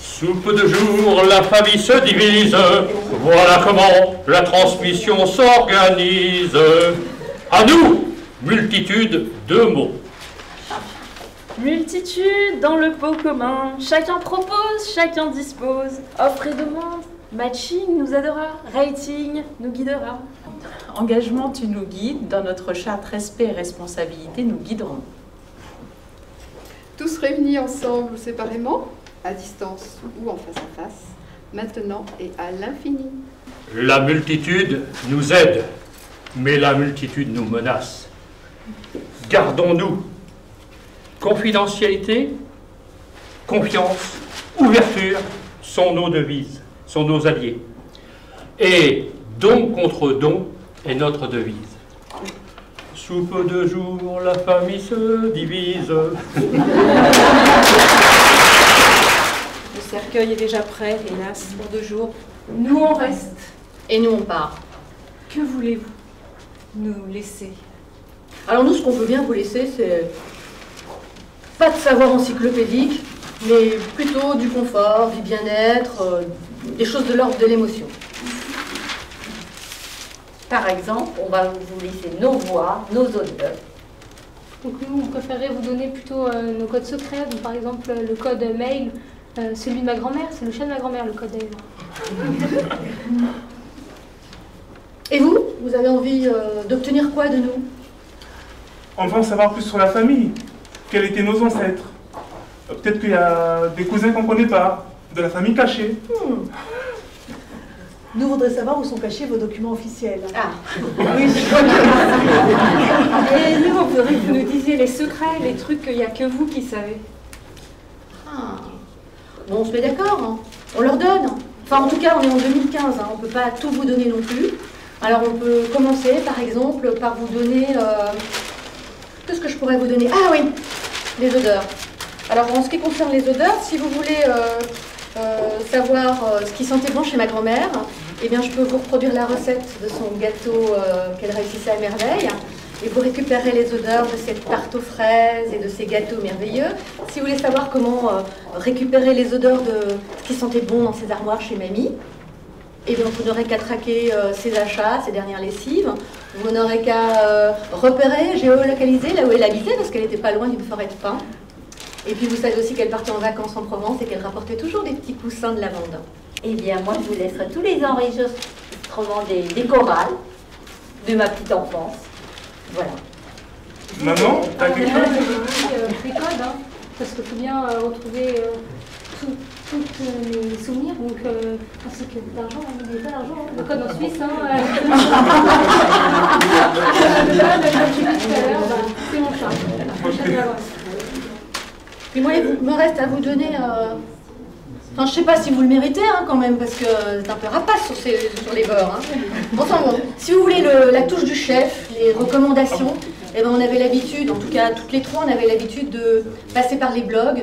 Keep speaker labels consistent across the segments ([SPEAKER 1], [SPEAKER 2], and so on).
[SPEAKER 1] Sous peu de jours, la famille se divise. Voilà comment la transmission s'organise. À nous, multitude de mots.
[SPEAKER 2] Multitude dans le pot commun. Chacun propose, chacun dispose. Offre et demande. Matching nous aidera. Rating nous guidera.
[SPEAKER 3] Engagement, tu nous guides. Dans notre charte respect et responsabilité, nous guiderons.
[SPEAKER 4] Tous réunis ensemble ou séparément, à distance ou en face à face, maintenant et à l'infini.
[SPEAKER 1] La multitude nous aide, mais la multitude nous menace. Gardons-nous. Confidentialité, confiance, ouverture sont nos devises, sont nos alliés. Et don contre don est notre devise. Sous peu de jours, la famille se divise.
[SPEAKER 5] Le cercueil est déjà prêt, hélas, pour 2 jours.
[SPEAKER 6] Nous on reste.
[SPEAKER 5] Et nous on part.
[SPEAKER 6] Que voulez-vous?
[SPEAKER 5] Nous laisser.
[SPEAKER 6] Alors nous, ce qu'on veut bien vous laisser, c'est pas de savoir encyclopédique, mais plutôt du confort, du bien-être, des choses de l'ordre de l'émotion.
[SPEAKER 7] Par exemple, on va vous laisser nos voix, nos odeurs.
[SPEAKER 8] Donc nous, on préférait vous donner plutôt nos codes secrets. Donc, par exemple, le code mail, celui de ma grand-mère, c'est le chien de ma grand-mère, le code d'ailleurs.
[SPEAKER 6] Et vous, vous avez envie d'obtenir quoi de nous?
[SPEAKER 9] On veut en savoir plus sur la famille. Quels étaient nos ancêtres? Peut-être qu'il y a des cousins qu'on ne connaît pas, de la famille cachée.
[SPEAKER 10] Nous voudrions savoir où sont cachés vos documents officiels.
[SPEAKER 7] Ah,
[SPEAKER 10] oui,
[SPEAKER 8] Et nous, on voudrait que vous nous disiez les secrets, les trucs qu'il n'y a que vous qui savez.
[SPEAKER 6] Ah. Bon, on se met d'accord, hein. On leur donne. Enfin, en tout cas, on est en 2015, hein. On ne peut pas tout vous donner non plus. Alors, on peut commencer, par exemple, par vous donner... Qu'est-ce que je pourrais vous donner? Ah oui, les odeurs. Alors, en ce qui concerne les odeurs, si vous voulez savoir ce qui sentait bon chez ma grand-mère, eh bien, je peux vous reproduire la recette de son gâteau qu'elle réussissait à merveille. Et vous récupérez les odeurs de cette tarte aux fraises et de ces gâteaux merveilleux. Si vous voulez savoir comment récupérer les odeurs de ce qui sentait bon dans ses armoires chez mamie, eh bien, vous n'aurez qu'à traquer ses achats, ses dernières lessives. Vous n'aurez qu'à repérer, géolocaliser là où elle habitait, parce qu'elle n'était pas loin d'une forêt de pins. Et puis vous savez aussi qu'elle partait en vacances en Provence et qu'elle rapportait toujours des petits coussins de lavande.
[SPEAKER 7] eh bien, moi, je vous laisserai tous les enregistrements des chorales de ma petite enfance. Voilà.
[SPEAKER 9] Maman, t'as quelque chose?
[SPEAKER 8] Les codes, hein, parce qu'il faut bien retrouver tous les souvenirs. Donc, ainsi que l'argent, on n'oublie pas l'argent. Hein. Le code en Suisse, hein. Le code, comme j'ai dit tout à l'heure, c'est mon chat.
[SPEAKER 6] Puis moi, il me reste à vous donner... Enfin, je sais pas si vous le méritez, hein, quand même, parce que c'est un peu rapace sur les bords. Hein. Enfin bon, si vous voulez la touche du chef, les recommandations, eh ben, on avait l'habitude, en tout cas toutes les trois, on avait l'habitude de passer par les blogs,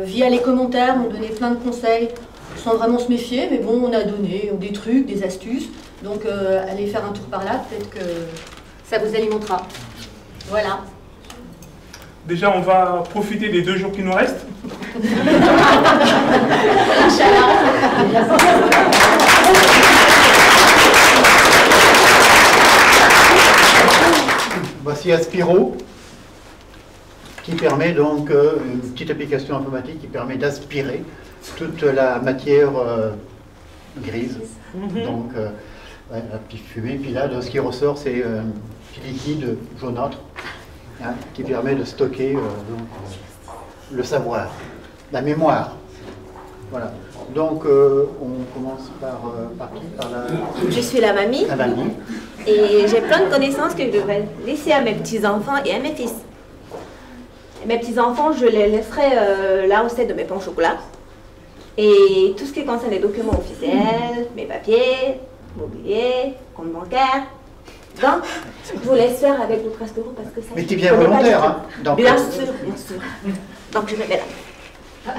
[SPEAKER 6] via les commentaires, on donnait plein de conseils, sans vraiment se méfier, mais bon, on a donné des trucs, des astuces, donc allez faire un tour par là, peut-être que ça vous alimentera. Voilà.
[SPEAKER 9] Déjà, on va profiter des 2 jours qui nous restent.
[SPEAKER 11] Voici Aspiro, qui permet donc une petite application informatique qui permet d'aspirer toute la matière grise. Donc, la petite fumée. Puis là, ce qui ressort, c'est un petit liquide jaunâtre. Hein, qui permet de stocker le savoir, la mémoire. Voilà. Donc, on commence par qui? Par la...
[SPEAKER 12] Je suis la mamie.
[SPEAKER 11] La mamie.
[SPEAKER 12] Et j'ai plein de connaissances que je devrais laisser à mes petits-enfants et à mes fils. Et mes petits-enfants, je les laisserai la recette de mes pains au chocolat. Et tout ce qui concerne les documents officiels, mes papiers, mobilier, compte bancaire. Donc, je vous laisse faire avec votre Aspiro parce que ça...
[SPEAKER 11] Mais tu es bien volontaire, hein? Donc,
[SPEAKER 12] bien sûr, bien sûr. Donc, je me mets là.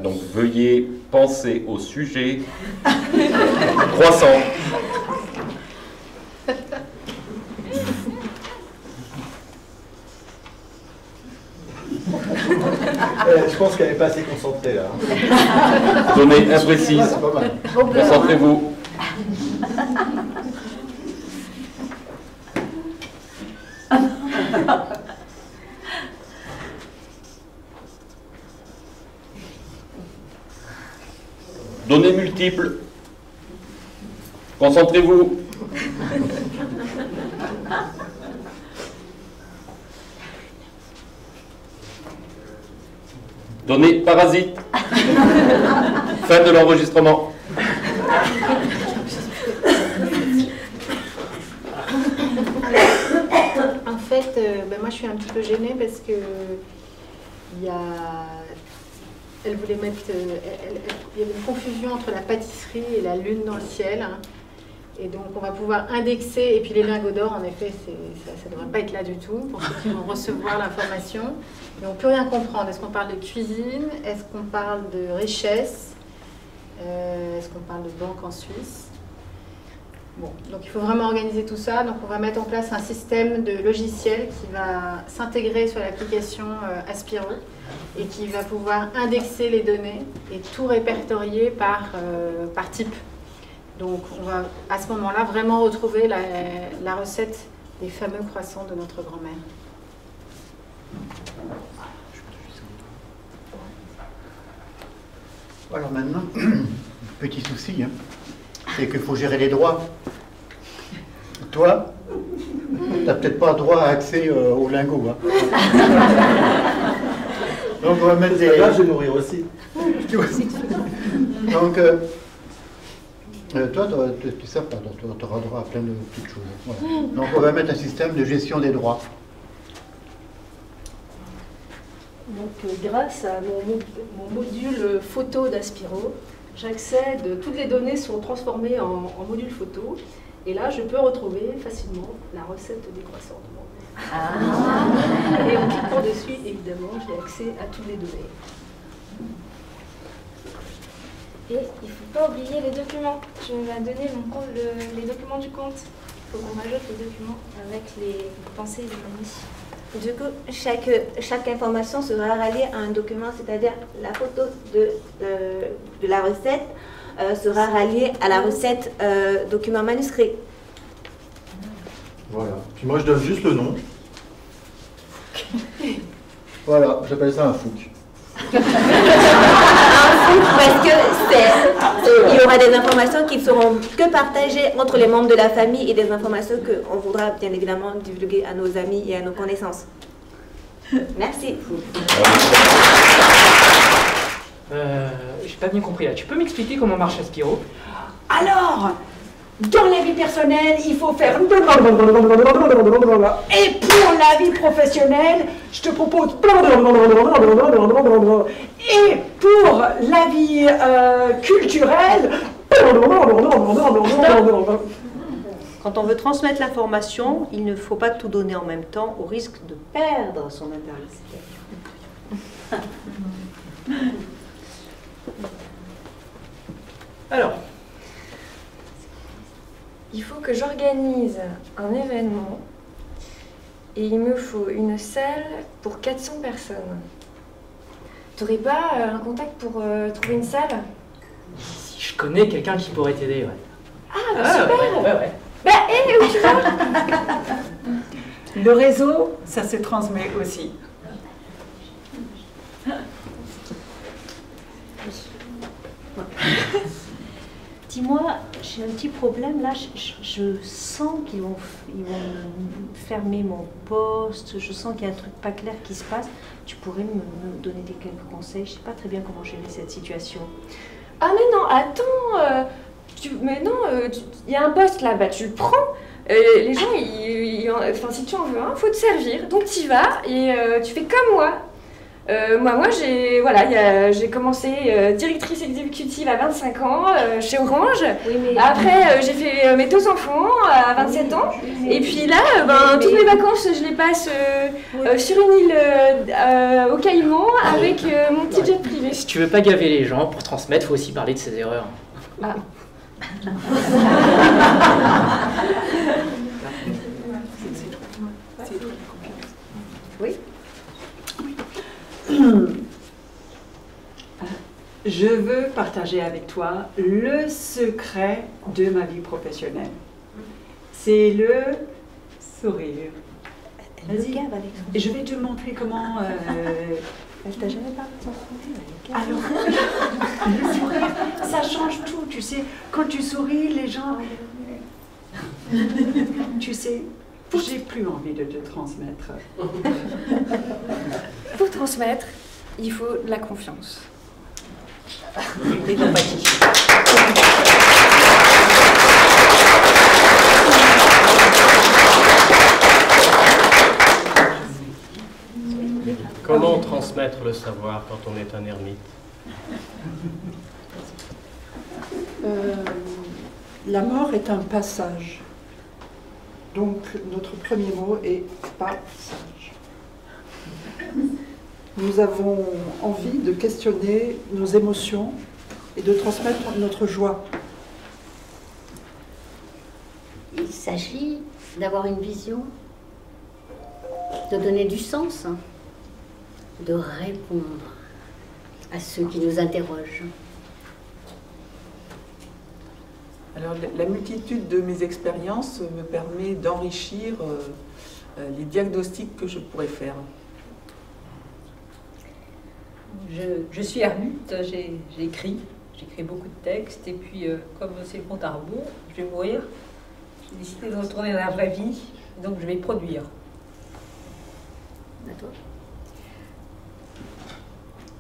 [SPEAKER 13] Donc, veuillez penser au sujet croissant.
[SPEAKER 14] Je pense qu'elle n'est pas assez concentrée là.
[SPEAKER 13] Données imprécises. Concentrez-vous. Données multiples. Concentrez-vous. Données parasites. Fin de l'enregistrement.
[SPEAKER 6] En fait, moi je suis un petit peu gênée parce que elle voulait mettre, il y avait une confusion entre la pâtisserie et la lune dans le ciel. Hein. Et donc on va pouvoir indexer, et puis les lingots d'or, en effet, ça ne devrait pas être là du tout, pour ceux qui vont recevoir l'information. Mais on ne peut rien comprendre. Est-ce qu'on parle de cuisine? Est-ce qu'on parle de richesse? Est-ce qu'on parle de banque en Suisse? Bon, donc il faut vraiment organiser tout ça. Donc on va mettre en place un système de logiciel qui va s'intégrer sur l'application Aspiro et qui va pouvoir indexer les données et tout répertorier par type. Donc on va à ce moment-là vraiment retrouver la recette des fameux croissants de notre grand-mère.
[SPEAKER 11] Alors maintenant, petit souci, hein, c'est qu'il faut gérer les droits. Toi, tu n'as peut-être pas droit à accès aux lingots. Hein. Donc on va mettre des...
[SPEAKER 14] Là, je vais mourir aussi.
[SPEAKER 11] Donc, toi, tu sais pas, tu auras droit à plein de petites choses. Voilà. Donc on va mettre un système de gestion des droits.
[SPEAKER 10] Donc grâce à mon module photo d'Aspiro, j'accède, toutes les données sont transformées en module photo, et là je peux retrouver facilement la recette des croissants de mon mère. Et en cliquant dessus, évidemment, j'ai accès à toutes les données.
[SPEAKER 2] Et il ne faut pas oublier les documents. Je vais donner les documents du compte. Il faut qu'on rajoute les documents avec les pensées de mamie.
[SPEAKER 12] Du coup, chaque information sera ralliée à un document, c'est-à-dire la photo de la recette sera ralliée à la recette document manuscrit.
[SPEAKER 14] Voilà. Puis moi, je donne juste le nom.
[SPEAKER 11] Voilà, j'appelle ça un fouc.
[SPEAKER 12] Parce que il y aura des informations qui ne seront que partagées entre les membres de la famille et des informations qu'on voudra bien évidemment divulguer à nos amis et à nos connaissances. Merci.
[SPEAKER 15] J'ai pas bien compris là. Tu peux m'expliquer comment marche Aspiro?
[SPEAKER 16] Alors, dans la vie personnelle, il faut faire... Et pour la vie professionnelle, je te propose... Et pour la vie culturelle...
[SPEAKER 5] Quand on veut transmettre l'information, il ne faut pas tout donner en même temps au risque de perdre son interlocuteur.
[SPEAKER 15] Alors,
[SPEAKER 2] il faut que j'organise un événement et il me faut une salle pour 400 personnes. T'aurais pas un contact pour trouver une salle?
[SPEAKER 15] si je connais quelqu'un qui pourrait t'aider, ouais.
[SPEAKER 2] Ah, bah super!
[SPEAKER 15] Ouais.
[SPEAKER 2] Bah, où tu vas?
[SPEAKER 3] Le réseau, ça se transmet aussi.
[SPEAKER 5] Dis-moi, j'ai un petit problème là, je sens qu'ils vont fermer mon poste, je sens qu'il y a un truc pas clair qui se passe. Tu pourrais me donner quelques conseils? Je ne sais pas très bien comment gérer cette situation.
[SPEAKER 2] Ah mais non, attends, il y a un poste là-bas, tu le prends. Les gens, enfin si tu en veux un, faut te servir. Donc tu y vas et tu fais comme moi. Moi j'ai commencé directrice exécutive à 25 ans chez Orange. Oui, mais... Après, j'ai fait mes 2 enfants à 27 ans. Et puis là, toutes mes vacances, je les passe sur une île au Caïman avec mon petit jet privé.
[SPEAKER 15] Si tu veux pas gaver les gens, pour transmettre, faut aussi parler de ses erreurs.
[SPEAKER 2] Ah. Oui.
[SPEAKER 17] Je veux partager avec toi le secret de ma vie professionnelle. C'est le sourire. Vas-y. Et je vais te montrer comment...
[SPEAKER 5] Elle t'a jamais parlé de son sourire?
[SPEAKER 17] Alors, le sourire, ça change tout, tu sais. Quand tu souris, les gens... Tu sais, j'ai plus envie de te transmettre.
[SPEAKER 2] Pour transmettre, il faut de la confiance.
[SPEAKER 5] Et l'empathie.
[SPEAKER 1] Comment transmettre le savoir quand on est un ermite?
[SPEAKER 18] La mort est un passage. Donc notre premier mot est passage. Nous avons envie de questionner nos émotions et de transmettre notre joie.
[SPEAKER 19] Il s'agit d'avoir une vision, de donner du sens, de répondre à ceux qui nous interrogent.
[SPEAKER 18] Alors, la multitude de mes expériences me permet d'enrichir les diagnostics que je pourrais faire.
[SPEAKER 20] Je suis ermite, j'écris beaucoup de textes, et puis comme c'est le compte à rebours, je vais mourir, j'ai décidé de retourner dans la vraie vie, donc je vais produire.
[SPEAKER 19] D'accord.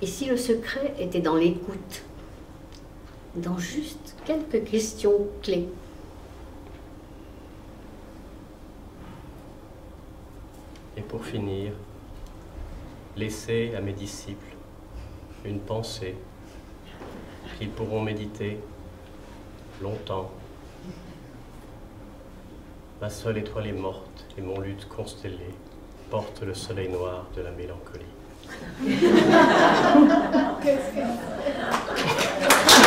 [SPEAKER 19] Et si le secret était dans l'écoute, dans juste quelques questions clés?
[SPEAKER 1] Et pour finir, laissez à mes disciples une pensée qu'ils pourront méditer longtemps. Ma seule étoile est morte et mon luth constellé porte le soleil noir de la mélancolie.
[SPEAKER 19] Qu'est-ce que...